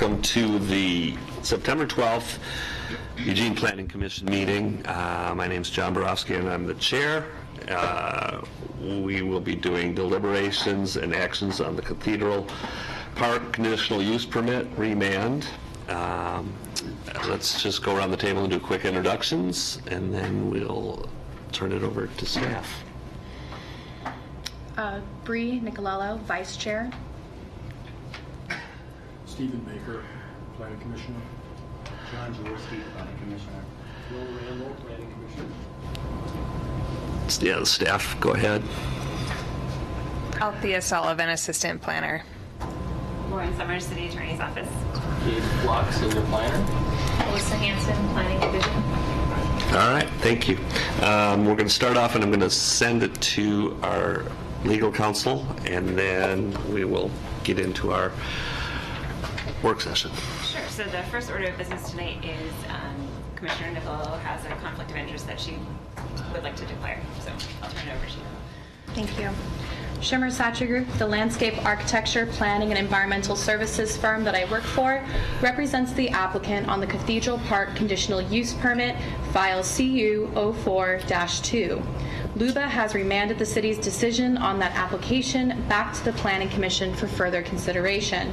Welcome to the September 12th Eugene Planning Commission meeting. My name is John Borofsky and I'm the chair. We will be doing deliberations and actions on the Cathedral Park conditional use permit remand. Let's just go around the table and do quick introductions, and then we'll turn it over to staff. Bree Nicolello, Vice Chair. Stephen Baker, Planning Commissioner. John Jaworski, Planning Commissioner. Will Randall, Planning Commissioner. Yeah, the staff, go ahead. Althea Sullivan, Assistant Planner. Lauren Summers, City Attorney's Office. Gabe Block, Senior Planner. Alyssa Hanson, Planning Division. All right, thank you. We're going to start off, and I'm going to send it to our legal counsel, and then we will get into our work session. Sure. So the first order of business tonight is Commissioner Nicolello has a conflict of interest that she would like to declare. So I'll turn it over to you. Thank you. Schimmer Satcher Group, the landscape architecture, planning, and environmental services firm that I work for, represents the applicant on the Cathedral Park conditional use permit, file CU 04-2. LUBA has remanded the city's decision on that application back to the Planning Commission for further consideration.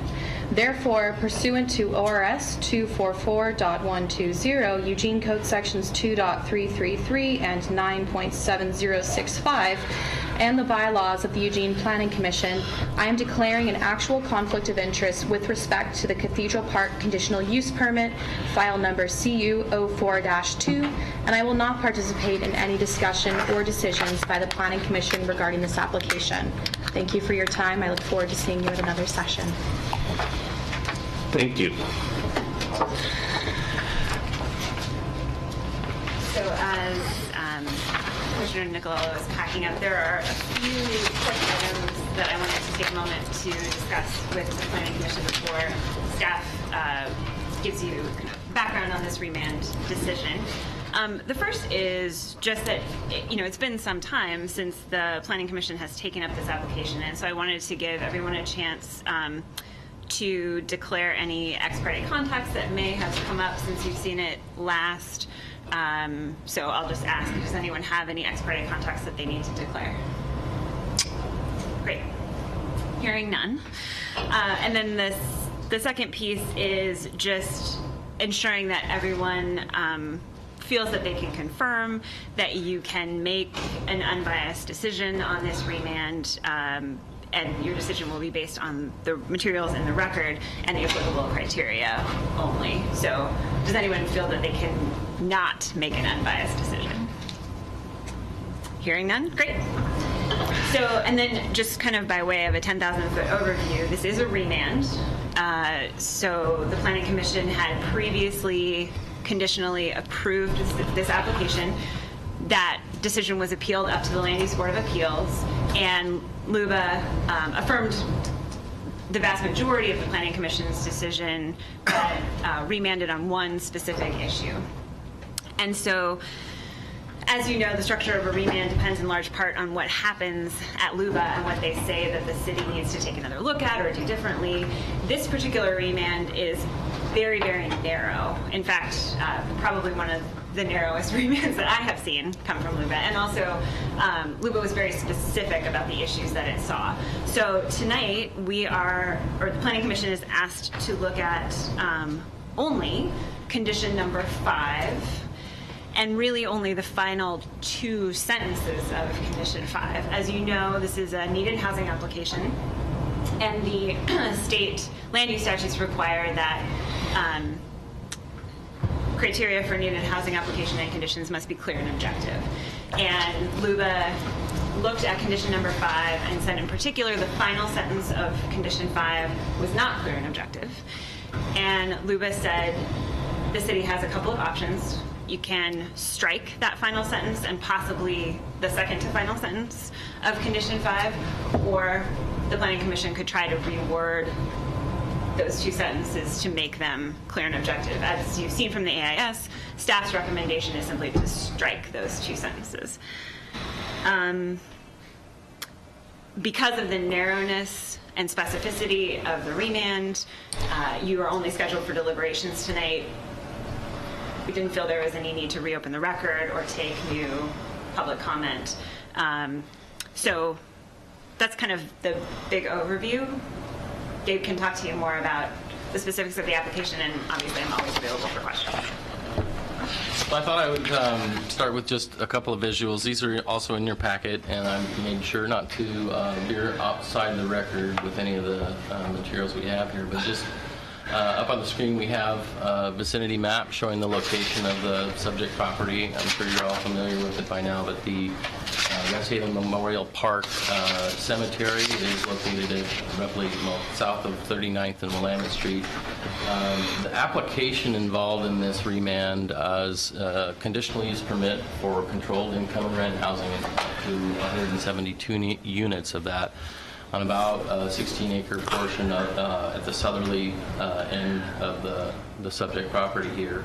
Therefore, pursuant to ORS 244.120, Eugene Code Sections 2.333 and 9.7065, and the bylaws of the Eugene Planning Commission, I am declaring an actual conflict of interest with respect to the Cathedral Park conditional use permit, file number CU 04-2, and I will not participate in any discussion or decisions by the Planning Commission regarding this application. Thank you for your time. I look forward to seeing you at another session. Thank you. So as Commissioner Nicolello is packing up, there are a few quick items that I wanted to take a moment to discuss with the Planning Commission before staff gives you kind of background on this remand decision. The first is just that, it's been some time since the Planning Commission has taken up this application, and so I wanted to give everyone a chance to declare any ex parte contacts that may have come up since you've seen it last. So I'll just ask, does anyone have any ex parte contacts that they need to declare? Great. Hearing none. And then the second piece is just ensuring that everyone feels that they can confirm that you can make an unbiased decision on this remand, and your decision will be based on the materials in the record and the applicable criteria only. So does anyone feel that they can not make an unbiased decision? Hearing none? Great. So, and then just kind of by way of a 10,000-foot overview, this is a remand. So the Planning Commission had previously conditionally approved this application. That decision was appealed up to the Land Use Board of Appeals, and LUBA affirmed the vast majority of the Planning Commission's decision, but remanded on one specific issue. And so, as you know, the structure of a remand depends in large part on what happens at LUBA and what they say that the city needs to take another look at or do differently. This particular remand is very, very narrow. In fact, probably one of the narrowest remands that I have seen come from LUBA. And also, LUBA was very specific about the issues that it saw. So tonight, the Planning Commission is asked to look at only condition number 5, and really only the final 2 sentences of condition 5. As you know, this is a needed housing application, and the state land use statutes require that criteria for needed housing application and conditions must be clear and objective. And LUBA looked at condition number 5 and said in particular the final sentence of condition 5 was not clear and objective. And LUBA said the city has a couple of options. You can strike that final sentence and possibly the second to final sentence of condition 5, or the Planning Commission could try to reword those 2 sentences to make them clear and objective. As you've seen from the AIS, staff's recommendation is simply to strike those 2 sentences. Because of the narrowness and specificity of the remand. You are only scheduled for deliberations tonight. We didn't feel there was any need to reopen the record or take new public comment. So that's kind of the big overview. Gabe can talk to you more about the specifics of the application, and obviously I'm always available for questions. Well, I thought I would start with just a couple of visuals. These are also in your packet, and I made sure not to veer outside the record with any of the materials we have here, but just up on the screen we have a vicinity map showing the location of the subject property. I'm sure you're all familiar with it by now, but the West Haven Memorial Park Cemetery is located at roughly south of 39th and Willamette Street. The application involved in this remand is a conditional use permit for controlled income rent housing up to 172 units of that on about a 16-acre portion of, at the southerly end of the subject property here.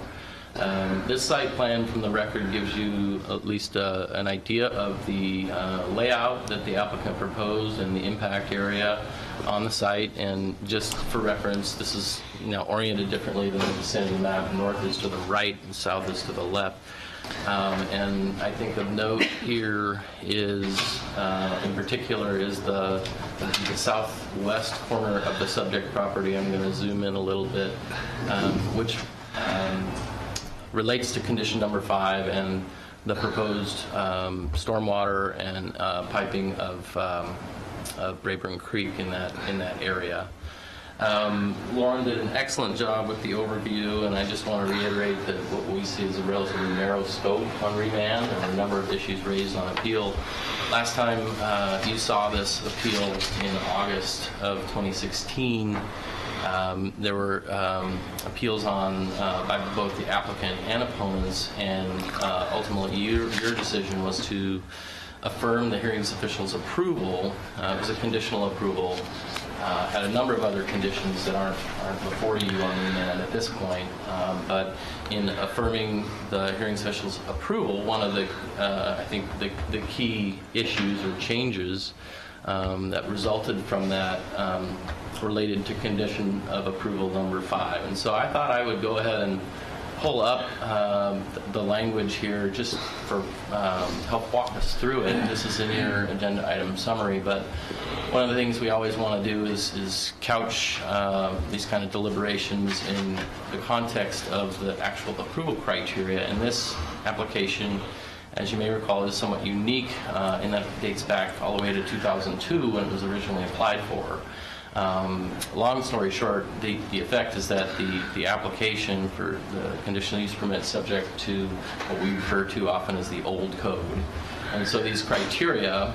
This site plan from the record gives you at least an idea of the layout that the applicant proposed and the impact area on the site. And just for reference, this is oriented differently than the vicinity map. North is to the right and south is to the left. And I think of note here is, in particular, is the southwest corner of the subject property. I'm going to zoom in a little bit, which relates to condition number 5 and the proposed stormwater and piping of Rayburn Creek in that area. Lauren did an excellent job with the overview, and I just want to reiterate that what we see is a relatively narrow scope on remand and a number of issues raised on appeal. Last time you saw this appeal in August of 2016, there were appeals on by both the applicant and opponents, and ultimately your decision was to affirm the hearings official's approval. It was a conditional approval. Had a number of other conditions that aren't before you on remand at this point, but in affirming the hearings official's approval, one of the I think the key issues or changes that resulted from that related to condition of approval number 5. And so I thought I would go ahead and pull up the language here just for help walk us through it. This is in your agenda item summary, but one of the things we always want to do is couch these kind of deliberations in the context of the actual approval criteria. And this application, as you may recall, is somewhat unique in that it dates back all the way to 2002 when it was originally applied for. Long story short, the effect is that the application for the conditional use permit is subject to what we refer to often as the old code. And so these criteria,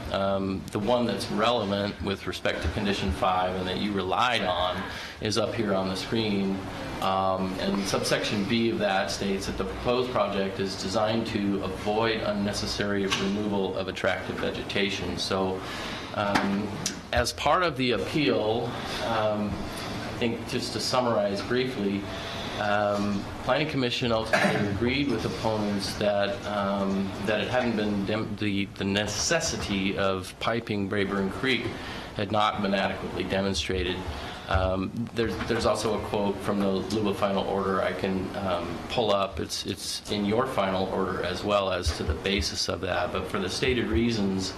the one that's relevant with respect to condition 5 and that you relied on is up here on the screen. And subsection B of that states that the proposed project is designed to avoid unnecessary removal of attractive vegetation. So as part of the appeal, I think just to summarize briefly, Planning Commission ultimately agreed with opponents that it hadn't been the necessity of piping Rayburn Creek had not been adequately demonstrated. There's also a quote from the Louisville final order I can pull up. It's in your final order as well as to the basis of that, but for the stated reasons,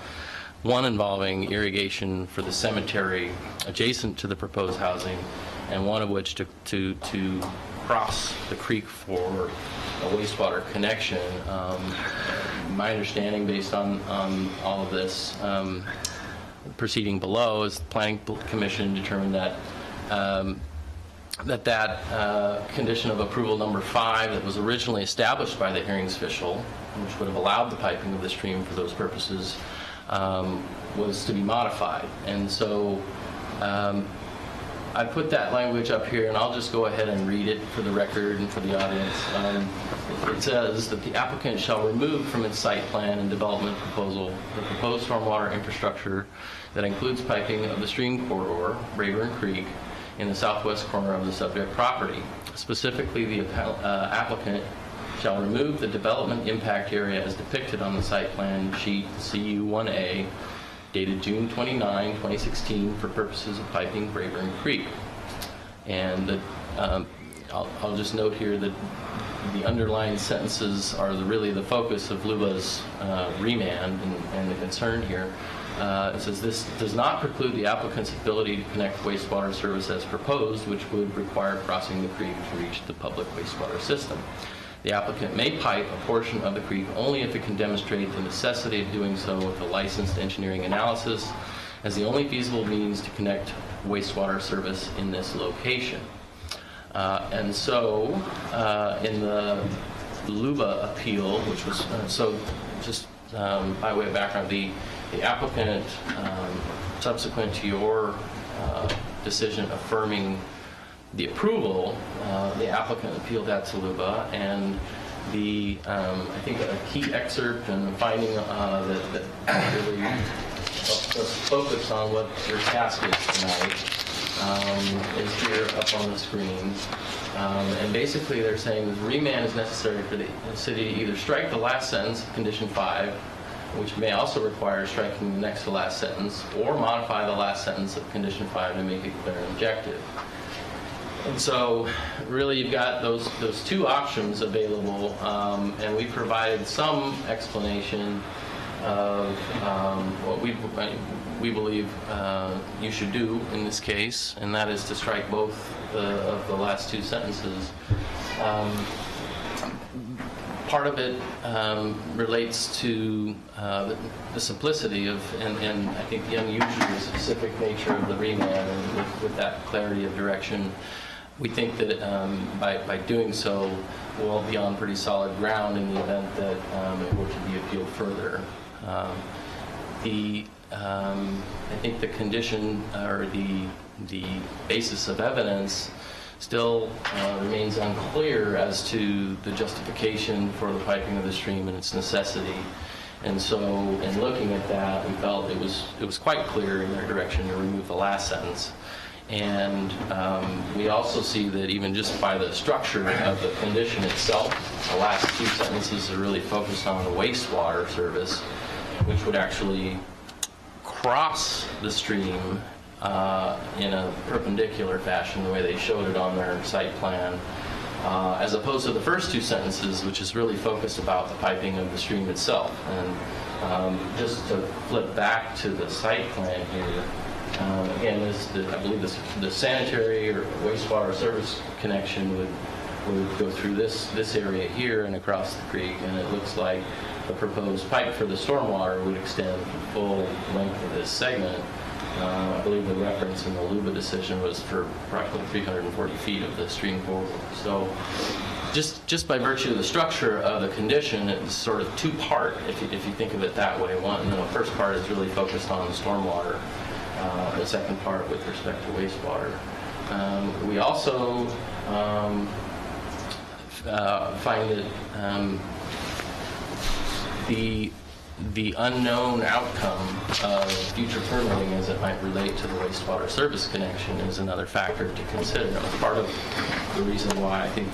one involving irrigation for the cemetery adjacent to the proposed housing, and one of which to cross the creek for a wastewater connection. My understanding, based on all of this proceeding below, is the Planning Commission determined that that condition of approval number 5 that was originally established by the hearings official, which would have allowed the piping of the stream for those purposes, was to be modified. And so I put that language up here, and I'll just go ahead and read it for the record and for the audience. It says that the applicant shall remove from its site plan and development proposal the proposed stormwater infrastructure that includes piping of the stream corridor, Rayburn Creek, in the southwest corner of the subject property. Specifically, the applicant shall remove the development impact area as depicted on the site plan sheet CU1A dated June 29, 2016, for purposes of piping Brayburn Creek. And I'll just note here that the underlying sentences are really the focus of LUBA's remand and the concern here. It says, this does not preclude the applicant's ability to connect wastewater service as proposed, which would require crossing the creek to reach the public wastewater system. The applicant may pipe a portion of the creek only if it can demonstrate the necessity of doing so with a licensed engineering analysis as the only feasible means to connect wastewater service in this location. And so, in the LUBA appeal, which was, just by way of background, the applicant, subsequent to your decision affirming the approval, the applicant appealed that to LUBA, and I think a key excerpt and finding that really focus on what your task is tonight is here up on the screen. And basically they're saying that remand is necessary for the city to either strike the last sentence of condition 5, which may also require striking the next to last sentence, or modify the last sentence of condition 5 to make it clear and objective. And so really you've got those two options available, and we provided some explanation of what we believe you should do in this case, and that is to strike both of the last two sentences. Part of it relates to the simplicity of, and I think the unusually specific nature of the remand, and with that clarity of direction, we think that by doing so, we'll be on pretty solid ground in the event that it were to be appealed further. I think the condition or the basis of evidence still remains unclear as to the justification for the piping of the stream and its necessity. And so in looking at that, we felt it was quite clear in their direction to remove the last sentence. And we also see that even just by the structure of the condition itself, the last two sentences are really focused on the wastewater service, which would actually cross the stream in a perpendicular fashion, the way they showed it on their site plan, as opposed to the first two sentences, which is really focused about the piping of the stream itself. And just to flip back to the site plan here, again, I believe the sanitary or wastewater service connection would go through this area here and across the creek, and it looks like the proposed pipe for the stormwater would extend the full length of this segment. I believe the reference in the LUBA decision was for approximately 340 feet of the stream corridor. So just by virtue of the structure of the condition, it's sort of two-part, if you think of it that way. The first part is really focused on the stormwater. The second part with respect to wastewater. We also find that the unknown outcome of future permitting as it might relate to the wastewater service connection is another factor to consider. It was part of the reason why I think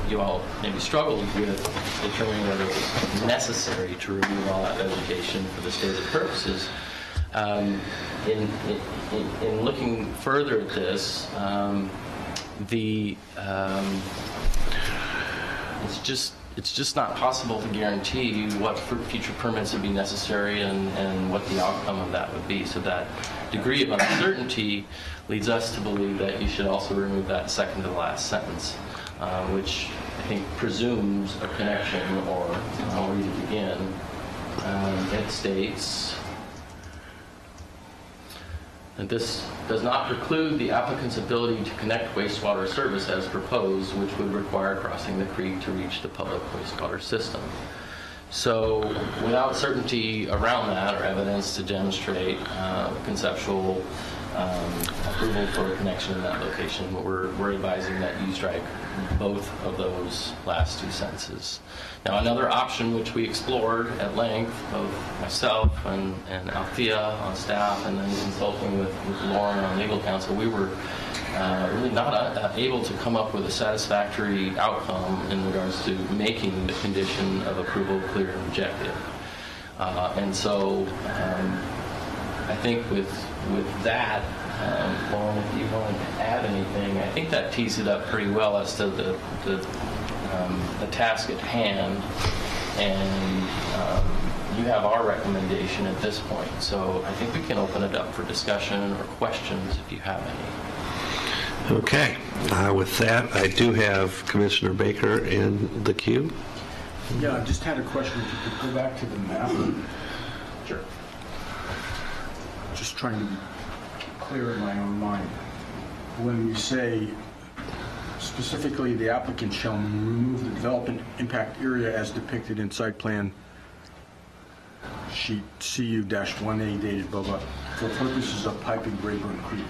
you all maybe struggled with determining whether it was necessary to remove all that vegetation for the stated purposes. In looking further at this, it's just not possible to guarantee what future permits would be necessary and what the outcome of that would be. So that degree of uncertainty leads us to believe that you should also remove that second to the last sentence, which I think presumes a connection, or I'll read it again. It states that this does not preclude the applicant's ability to connect wastewater service as proposed, which would require crossing the creek to reach the public wastewater system. So without certainty around that or evidence to demonstrate conceptual approval for a connection in that location, we're advising that you strike both of those last two sentences. Now, another option which we explored at length, both myself and Althea on staff, and then consulting with Lauren on legal counsel, we were really not able to come up with a satisfactory outcome in regards to making the condition of approval clear and objective. And so I think with that, Lauren, if you wanted to add anything, I think that tees it up pretty well as to the task at hand, and you have our recommendation at this point. So I think we can open it up for discussion or questions if you have any. Okay. With that, I do have Commissioner Baker in the queue. Yeah, I just had a question. If you could go back to the map. Sure. Just trying to be clear in my own mind. When we say specifically the applicant shall remove the development impact area as depicted in site plan sheet CU-1A dated blah blah for purposes of piping Rayburn Creek.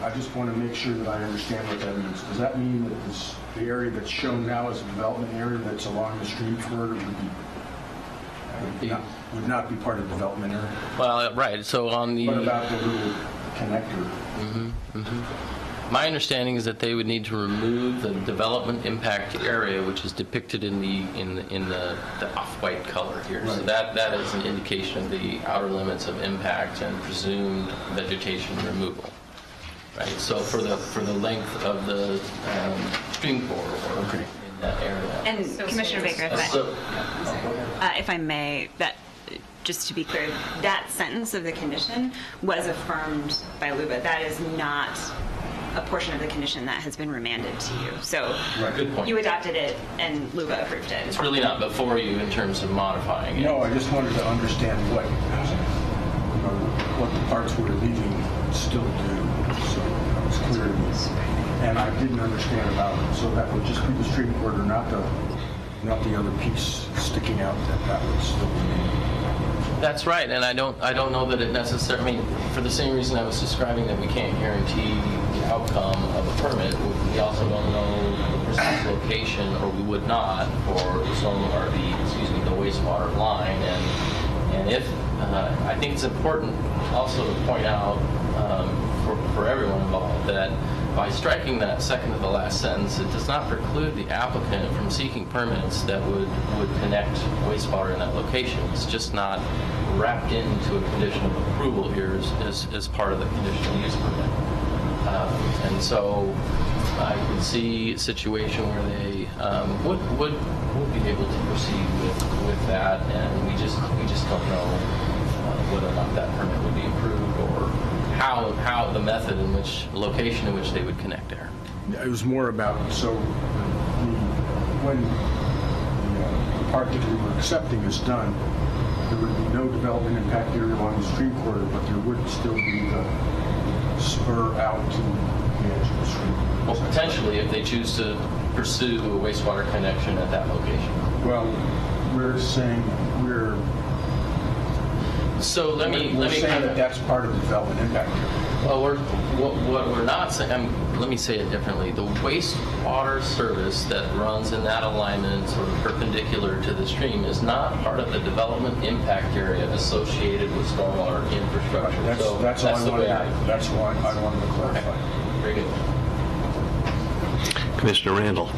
I just want to make sure that I understand what that means. Does that mean that the area that's shown now as a development area that's along the stream corridor would not be part of the development area? Well, right. So on the What about the little connector? My understanding is that they would need to remove the development impact area, which is depicted in the off-white color here. So Right. that is an indication of the outer limits of impact and presumed vegetation removal. Right. So for the length of the stream corridor Okay. in that area. And Commissioner Baker, if I may, that just to be clear, that sentence of the condition was affirmed by LUBA. That is not a portion of the condition that has been remanded to you. So Good point. you adopted it and LUBA approved it. It's really not before you in terms of modifying it. No, I just wanted to understand what the parts we're leaving still do, so that was clear to me. And I didn't understand about it, so that would just be the stream corridor, not the other piece sticking out, that would still be. That's right, and I don't know that it necessarily. I mean, for the same reason I was describing that we can't guarantee the outcome of a permit, we also don't know the precise location, or we would not, for the wastewater line. And if I think it's important also to point out for everyone involved that by striking that second to the last sentence, it does not preclude the applicant from seeking permits that would connect wastewater in that location. It's just not wrapped into a condition of approval here as part of the conditional use permit. And so I could see a situation where they would be able to proceed with that, and we just don't know whether or not that permit would be approved or how the method in which location in which they would connect there. It was more about, so when the part that we were accepting is done, there would be no development impact area along the stream corridor, but there would still be the spur out to the edge of the stream. Well, potentially, if they choose to pursue a wastewater connection at that location. Well, we're saying So let me saying that that's part of the development impact area. Well, what we're not saying, let me say it differently. The wastewater service that runs in that alignment sort of perpendicular to the stream is not part of the development impact area associated with stormwater infrastructure. That's why I wanted to clarify. Okay. Very good. Commissioner Randall. I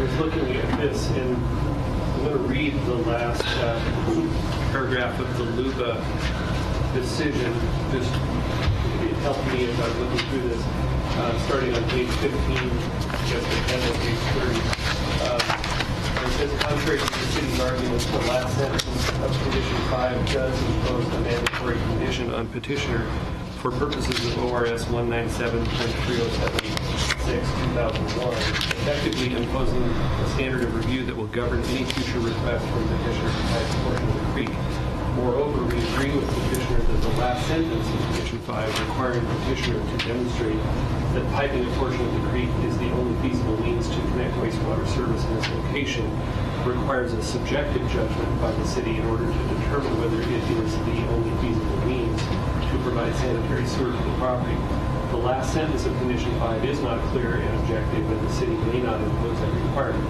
was looking at this, and I'm going to read the last paragraph of the LUBA decision. Just it helped me as I was looking through this. Starting on page 15, just ahead of page 30. It says, contrary to the city's arguments, the last sentence of condition 5 does impose a mandatory condition on petitioner for purposes of ORS 197.3076/2001, effectively imposing a standard of review that will govern any future request from petitioner to pipe a portion of the creek. Moreover, we agree with petitioner that the last sentence of condition 5 requiring petitioner to demonstrate that piping a portion of the creek is the only feasible means to connect wastewater service in this location requires a subjective judgment by the city in order to determine whether it is the only feasible means to provide sanitary sewer to the property. The last sentence of condition 5 is not clear and objective, and the city may not impose that requirement.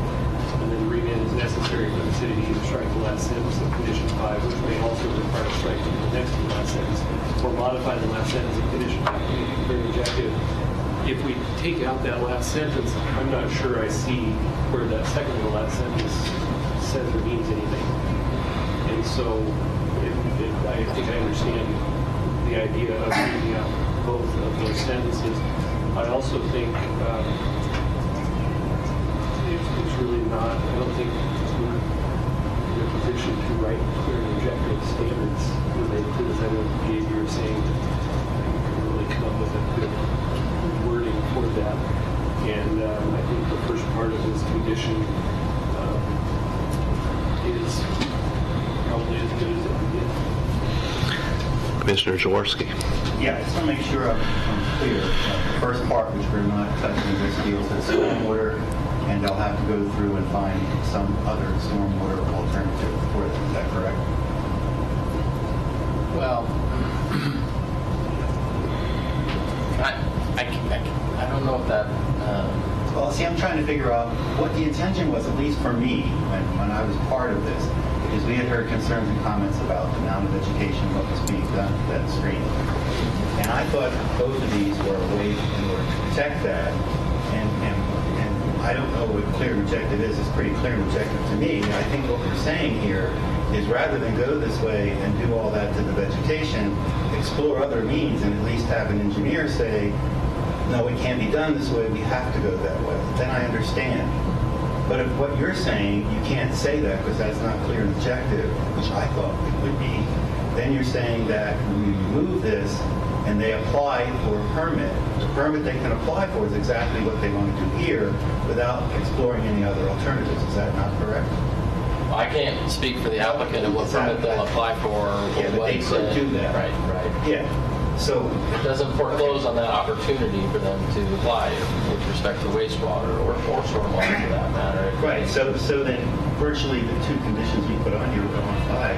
And then remand is necessary for the city to either strike the last sentence of condition 5, which may also require striking the next to the last sentence, or modify the last sentence of condition 5 to make it clear and objective. If we take out that last sentence, I'm not sure I see where that second to the last sentence says or means anything. And so I think I understand the idea of reading out both of those sentences. I also think it's really not, I don't think we're in a position to write clear and objective standards related to this. I know, Gabe, you were saying you can really come up with a good wording for that. And I think the first part of this condition is probably as good as it can get. Commissioner Jaworski. Yeah, I just want to make sure I'm clear. The first part, which we're not touching this deals with stormwater, and they'll have to go through and find some other stormwater alternative for them. Is that correct? Well, I don't know if that. Well, see, I'm trying to figure out what the intention was, at least for me, when I was part of this, because we had heard concerns and comments about the amount of education, what was being done to that screen. And I thought both of these were a way in order to protect that. And I don't know what clear and objective is. It's pretty clear and objective to me. I think what we're saying here is rather than go this way and do all that to the vegetation, explore other means and at least have an engineer say, no, it can't be done this way, we have to go that way. Then I understand. But if what you're saying, you can't say that because that's not clear and objective, which I thought it would be, then you're saying that when we remove this and they apply for a permit, the permit they can apply for is exactly what they want to do here without exploring any other alternatives. Is that not correct? I can't speak for the applicant of what permit they'll apply for. Or Yeah, but they could do that. Right. Yeah. So It doesn't foreclose on that opportunity for them to apply with respect to wastewater or stormwater for that matter. right. So then virtually the two conditions we put on here on 5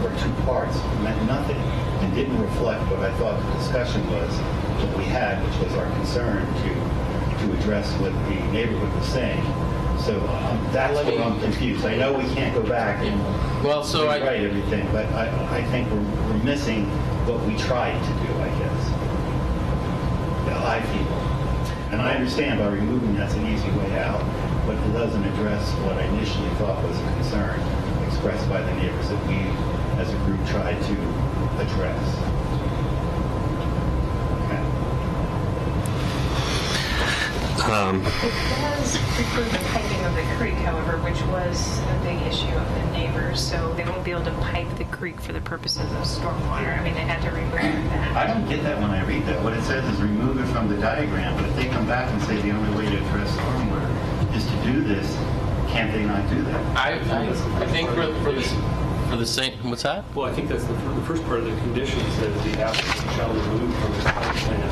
or 2 parts meant nothing and didn't reflect what I thought the discussion was that we had, which was our concern to address what the neighborhood was saying. So that's where I'm confused. I know we can't go back and rewrite everything, but I think we're missing what we tried to do, I guess. I feel. And I understand by removing that's an easy way out, but it doesn't address what I initially thought was a concern expressed by the neighbors that we, as a group, tried to address. It does preclude the piping of the creek, however, which was a big issue of the neighbors, so they won't be able to pipe the creek for the purposes of stormwater. I mean, they had to remove that. I don't get that when I read that. What it says is remove it from the diagram, but if they come back and say the only way to address stormwater is to do this, can't they not do that? I think for the same, what's that? Well, I think that's the first part of the condition says the applicant shall remove from its site plan the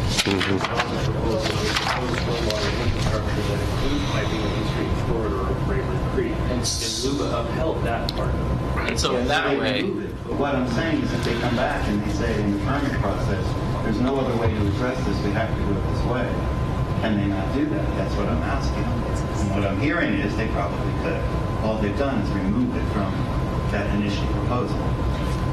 proposed stormwater infrastructure that includes piping of the stream corridor of Braeburn Creek. And LUBA upheld that part of it. And so in that They way, remove it. But what I'm saying is if they come back and they say in the permit process, there's no other way to address this, we have to do it this way. Can they not do that? That's what I'm asking. And what I'm hearing is they probably could. All they've done is remove it from that initial proposal.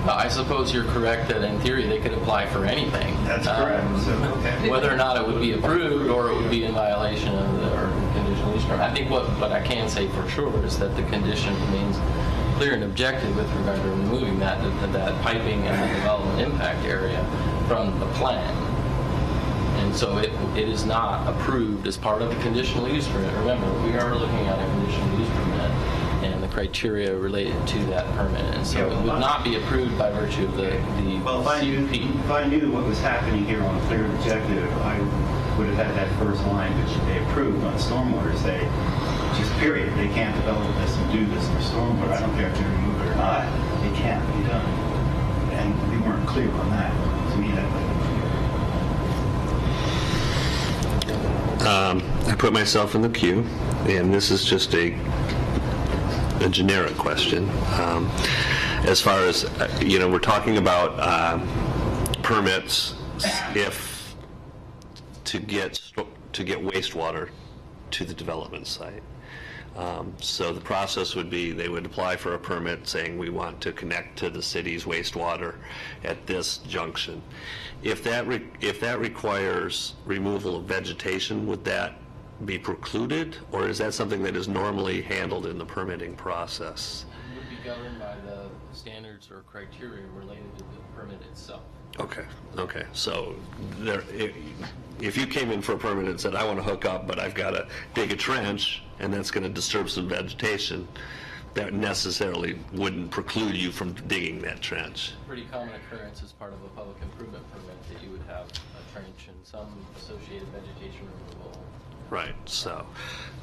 I suppose you're correct that in theory they could apply for anything. That's correct. So, okay. Whether or not it would be approved or it would be in violation of the conditional use permit. I think what I can say for sure is that the condition remains clear and objective with regard to removing that piping and the development impact area from the plan. And so it is not approved as part of the conditional use permit. Remember, we are looking at a conditional use permit and the criteria related to that permit. And so it would not be approved by virtue of the Well, if I knew what was happening here on clear and objective, I would have had that first line, which they approved on stormwater, say, just period, they can't develop this and do this for stormwater. I don't care if they remove it or not, it can't be done. And we weren't clear on that. To me, that wasn't clear. I put myself in the queue, and this is just a generic question. As far as, we're talking about permits if to get wastewater to the development site. So the process would be they would apply for a permit saying we want to connect to the city's wastewater at this junction. If that requires removal of vegetation, would that be precluded, or is that something that is normally handled in the permitting process? would be governed by the standards or criteria related to the permit itself. Okay, so there, if you came in for a permit and said, I want to hook up, but I've got to dig a trench, and that's going to disturb some vegetation, that necessarily wouldn't preclude you from digging that trench. Pretty common occurrence as part of a public improvement permit that you would have a trench and some associated vegetation removal. Right, so,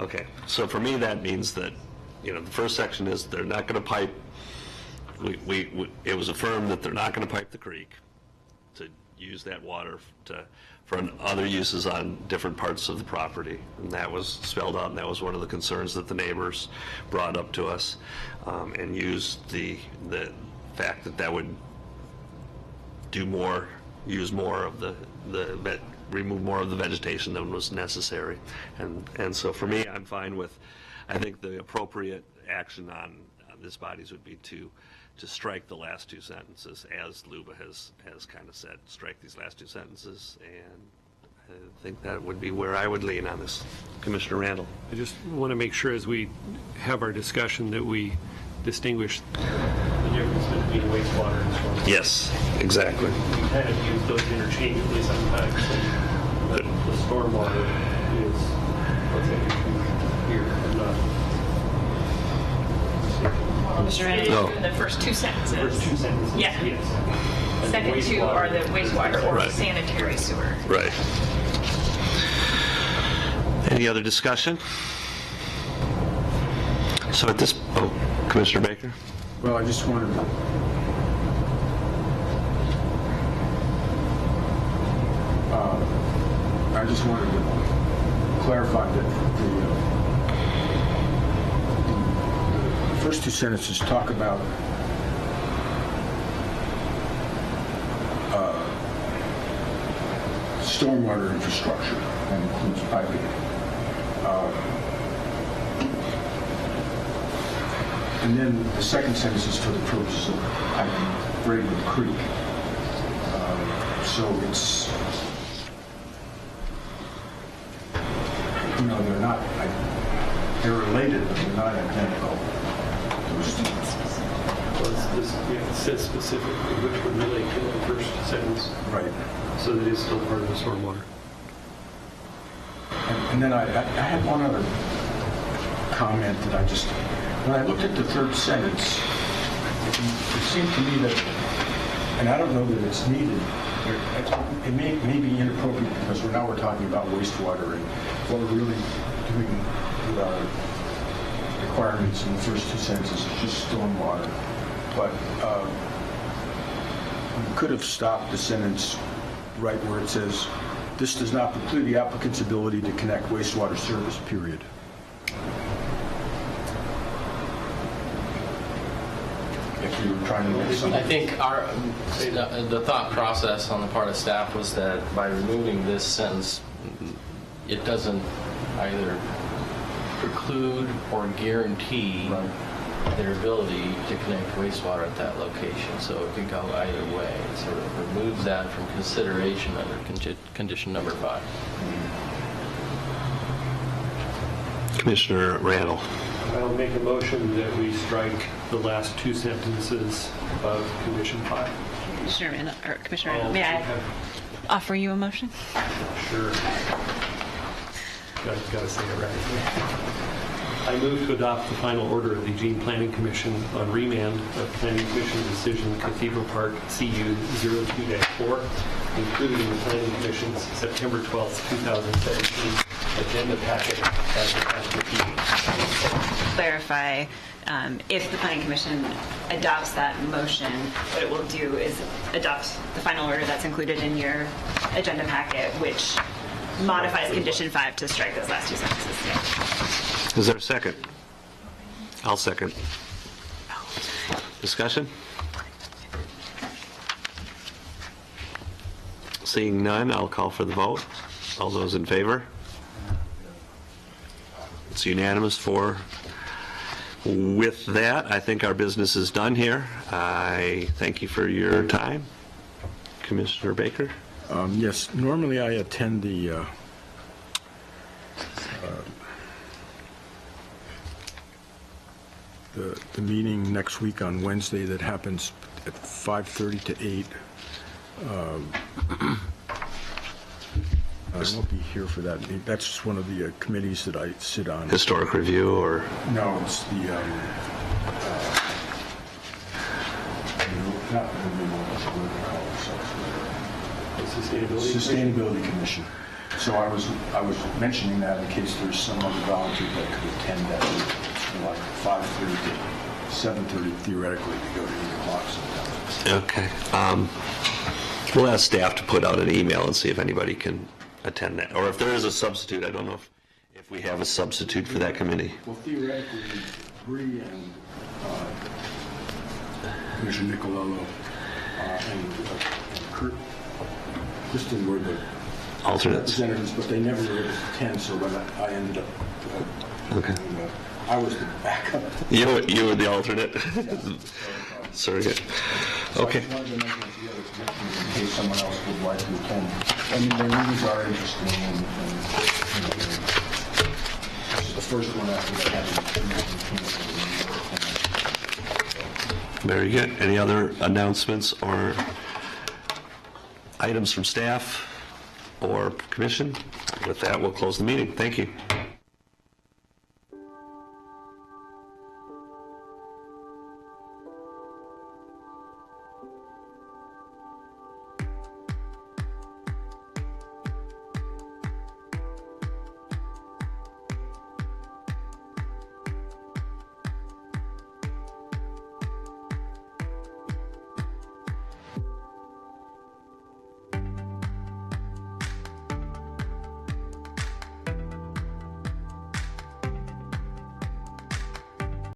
okay, so for me, that means that, the first section is they're not going to pipe, it was affirmed that they're not going to pipe the creek to use that water for other uses on different parts of the property. And that was spelled out, and that was one of the concerns that the neighbors brought up to us, and used the fact that would use more of remove more of the vegetation than was necessary. And so for me, I'm fine with, I think the appropriate action on this body's would be to strike the last two sentences, as Luba has kind of said, strike these last two sentences, and I think that would be where I would lean on this. Commissioner Randall. I just want to make sure as we have our discussion that we distinguish the difference between wastewater and stormwater. Yes, exactly. We kind of use those interchangeably sometimes, but the stormwater is what's at issue here, and not. No. In the first two sentences. First two sentences, Yeah. yes. And Second two are the wastewater or Right. sanitary sewer. Right. Any other discussion? So at this, Commissioner Baker? Well, I just wanted to clarify that the first two sentences talk about stormwater infrastructure, that includes piping. And then the second sentence is for the purpose of piping Braidwood Creek. So it's, they're not, they're related, but they're not identical. It says specifically which would relate to the first sentence, Right. so that it's still part of the stormwater. And then I had one other comment that when I looked at the third sentence, it seemed to me that, and I don't know that it's needed, it may be inappropriate because now we're talking about wastewater, and what we're really doing with our requirements in the first two sentences is just stormwater. But we could have stopped the sentence right where it says, "This does not preclude the applicant's ability to connect wastewater service, period." If you were trying to make something. I think the thought process on the part of staff was that by removing this sentence, it doesn't either preclude or guarantee their ability to connect wastewater at that location. So it could go either way. It sort of removes that from consideration under condition number 5. Commissioner Randall. I'll make a motion that we strike the last two sentences of condition 5. Commissioner Randall, may I offer you a motion? Sure. Got to say it right. I move to adopt the final order of the Eugene Planning Commission on remand of Planning Commission decision Cathedral Park CU 02-4, included in the Planning Commission's September 12th, 2017 agenda packet as attached to Clarify, if the Planning Commission adopts that motion, what it will do is adopt the final order that's included in your agenda packet, which modifies condition 5 to strike those last two sentences. Yeah. Is there a second? I'll second. Discussion? Seeing none, I'll call for the vote. All those in favor? It's unanimous for. With that, I think our business is done here. I thank you for your time. Commissioner Baker? Yes, normally I attend the the meeting next week on Wednesday that happens at 5:30 to 8. I won't be here for that. That's one of the committees that I sit on. Historic review or? No, it's the, not the Sustainability Commission. So I was mentioning that in case there's some other volunteer that could attend that meeting. It's like 5:30 to 7:30 theoretically to go to 8 o'clock sometimes. Okay. We'll ask staff to put out an email and see if anybody can attend that. Or if there is a substitute, I don't know if we have a substitute for that committee. Well, theoretically, Bree and Commissioner Nicolello and Kurt Kristen were the Alternates. representatives, but they never were able to attend, so when I ended up, Okay. I was the backup. You were the alternate? Surrogate. Okay. I just wanted to mention it to the other commissioners in case someone else would like to attend. I mean, their meetings are interesting, and this is the first one after they had the Very good. Any other announcements or items from staff or commission? With that, we'll close the meeting. Thank you.